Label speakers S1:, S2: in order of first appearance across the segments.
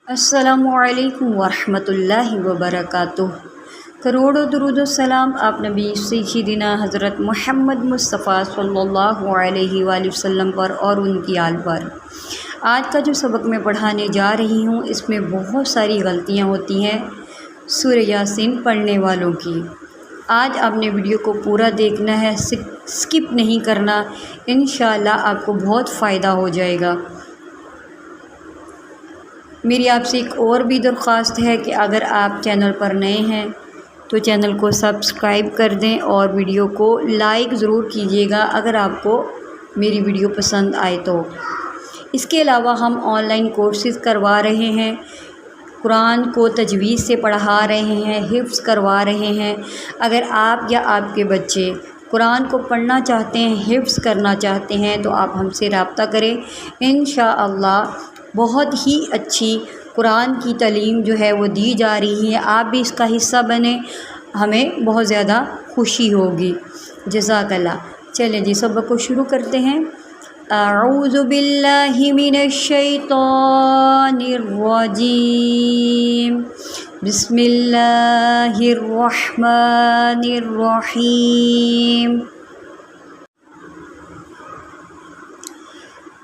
S1: السلام علیکم ورحمۃ اللہ وبرکاتہ۔ کروڑوں درود و سلام آپ نبی سیدنا حضرت محمد مصطفیٰ صلی اللہ علیہ وآلہ وسلم پر اور ان کی آل پر۔ آج کا جو سبق میں پڑھانے جا رہی ہوں اس میں بہت ساری غلطیاں ہوتی ہیں سورہ یاسین پڑھنے والوں کی۔ آج آپ نے ویڈیو کو پورا دیکھنا ہے، سکپ نہیں کرنا، انشاءاللہ آپ کو بہت فائدہ ہو جائے گا۔ میری آپ سے ایک اور بھی درخواست ہے کہ اگر آپ چینل پر نئے ہیں تو چینل کو سبسکرائب کر دیں اور ویڈیو کو لائک ضرور کیجیے گا اگر آپ کو میری ویڈیو پسند آئے تو۔ اس کے علاوہ ہم آن لائن کورسز کروا رہے ہیں، قرآن کو تجوید سے پڑھا رہے ہیں، حفظ کروا رہے ہیں۔ اگر آپ یا آپ کے بچے قرآن کو پڑھنا چاہتے ہیں، حفظ کرنا چاہتے ہیں تو آپ ہم سے رابطہ کریں۔ انشاءاللہ بہت ہی اچھی قرآن کی تعلیم جو ہے وہ دی جا رہی ہے، آپ بھی اس کا حصہ بنیں، ہمیں بہت زیادہ خوشی ہوگی۔ جزاک اللہ۔ چلیں جی سبق کو شروع کرتے ہیں۔ اعوذ باللہ من الشیطان الرجیم، بسم اللہ الرحمن الرحیم۔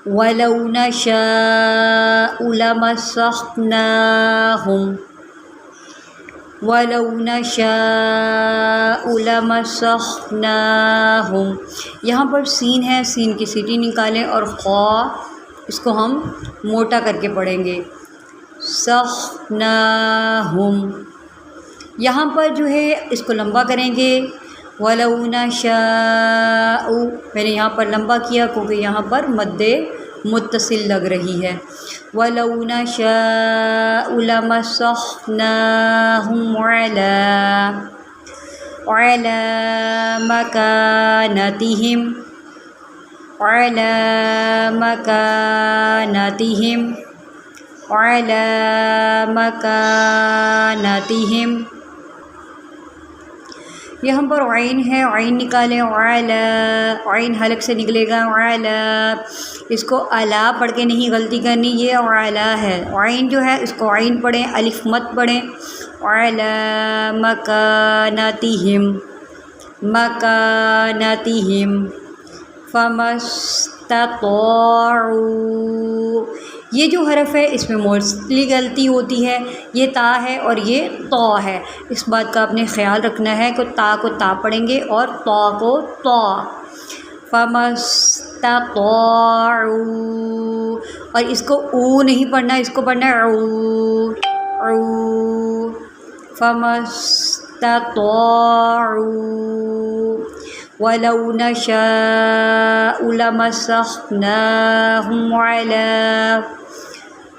S1: وَلَوْ نَشَاءُ لَمَسَخْنَاهُمْ وَلَوْ نَشَاءُ لَمَسَخْنَاهُمْ۔ یہاں پر سین ہے، سین کی سیٹی نکالیں اور خا اس کو ہم موٹا کر کے پڑھیں گے، سَخْنَاهُمْ۔ یہاں پر جو ہے اس کو لمبا کریں گے، وَلَوْ نَشَاءُ، میں نے یہاں پر لمبا کیا کیونکہ یہاں پر مد متصل لگ رہی ہے۔ وَلَوْ نَشَاءُ لَمَسَخْنَاهُمْ عَلَى مَكَانَتِهِمْ یہاں پر عین ہے، عین نکالیں، عین حلق سے نکلے گا، اس کو اعلیٰ پڑھ کے نہیں غلطی کرنی، یہ اعلیٰ ہے، عین جو ہے اس کو عین پڑھیں، الف مت پڑھیں۔ عَلَى مَكَانَتِهِمْ فَمَا اسْتَطَاعُوا، یہ جو حرف ہے اس میں موسٹلی غلطی ہوتی ہے، یہ تا ہے اور یہ طا ہے، اس بات کا آپ نے خیال رکھنا ہے کہ تا کو تا پڑھیں گے اور طا کو طا۔ فَمَا اسْتَطَاعُوا، اور اس کو او نہیں پڑھنا، اس کو پڑھنا ہے او۔ فَمَا اسْتَطَاعُوا وَلَوْ نَشَاءُ لَمَسَخْنَاهُمْ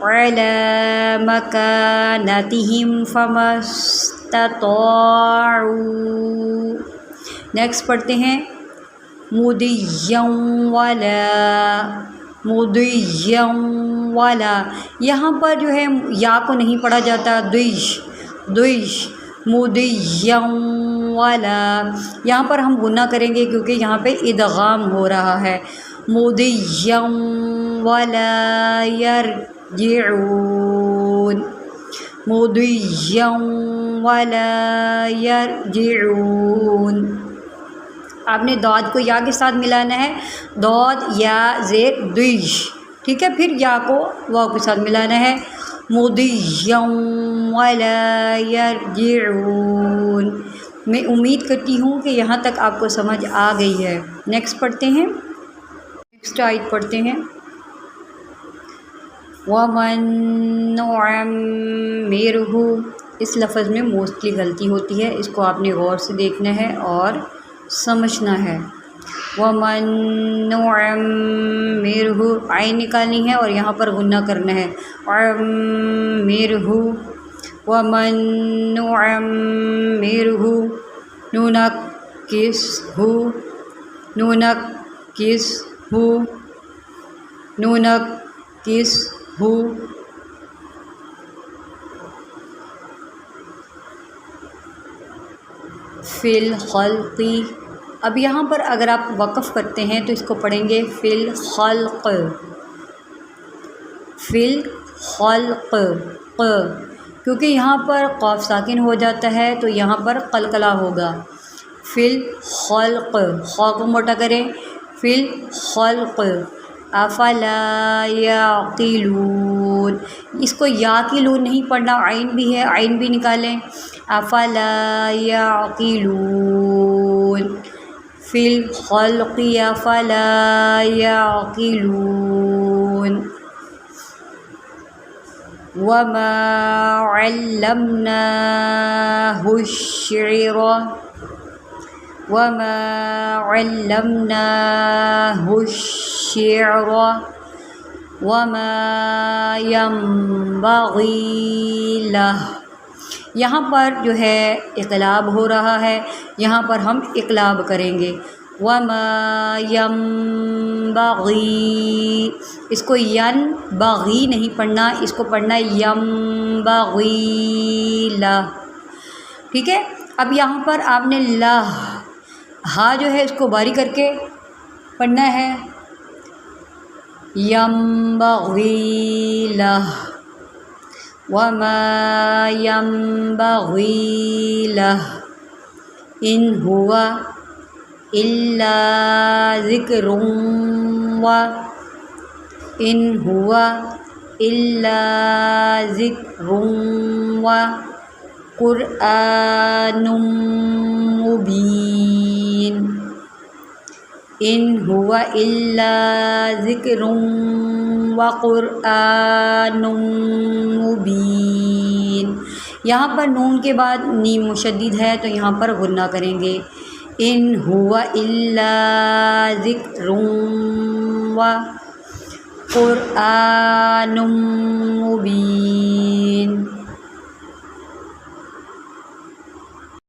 S1: عَلَى مَكَانَتِهِمْ فَمَا اسْتَطَاعُوا۔ نیکسٹ پڑھتے ہیں مُضِيًّا وَلَا، یہاں پر جو ہے یا کو نہیں پڑھا جاتا، دویش مُضِيًّا وَلَا، یہاں پر ہم غنہ کریں گے کیونکہ یہاں پہ ادغام ہو رہا ہے۔ مُضِيًّا وَلَا يَرْجِعُونَ، مُضِيًّا وَلَا يَرْجِعُونَ۔ آپ نے داد کو یا کے ساتھ ملانا ہے، داد یا زیر دویش، ٹھیک ہے، پھر یا کو واو کے ساتھ ملانا ہے، مُضِيًّا وَلَا يَرْجِعُونَ۔ میں امید کرتی ہوں کہ یہاں تک آپ کو سمجھ آ گئی ہے۔ نیکسٹ پڑھتے ہیں، نیکسٹ آیت پڑھتے ہیں۔ وَمَن نُعَمِّرْهُ، اس لفظ میں موسٹلی غلطی ہوتی ہے، اس کو آپ نے غور سے دیکھنا ہے اور سمجھنا ہے۔ وَمَن نُعَمِّرْهُ، عین نکالنی ہے اور یہاں پر غنہ کرنا ہے، عَمِّرْهُ۔ وَمَن نُعَمِّرْهُ نُنَكِّسْهُ فِي الْخَلْقِ، اب یہاں پر اگر آپ وقف کرتے ہیں تو اس کو پڑھیں گے فِي الْخَلْقِ، کیونکہ یہاں پر قاف ساکن ہو جاتا ہے تو یہاں پر قلقلہ ہوگا. فی الخلق، خا کو موٹا کریں، فی الخلق. افلا یعقلون، اس کو یعقلون نہیں پڑھنا، عین بھی ہے، عین بھی نکالیں. افلا یعقلون، فی الخلق افلا یعقلون. وما علمناه الشعر وما علمناه الشعر وما ينبغي له. یہاں پر جو ہے اقلاب ہو رہا ہے، یہاں پر ہم اقلاب کریں گے. وما ينبغي، اس کو ینبغی نہیں پڑھنا، اس کو پڑھنا ينبغي له. ٹھیک ہے. اب یہاں پر آپ نے لا ہا جو ہے اس کو باری کر کے پڑھنا ہے. ينبغي له وما ينبغي له إن هو إلا ذكر إن هو إلا ذكر وقرآن مبين. إن هو إلا ذكر وقرآن مبين. یہاں پر نون کے بعد نیم مشدد ہے تو یہاں پر غنہ کریں گے. ان هو الا ذکر وقرآن مبین.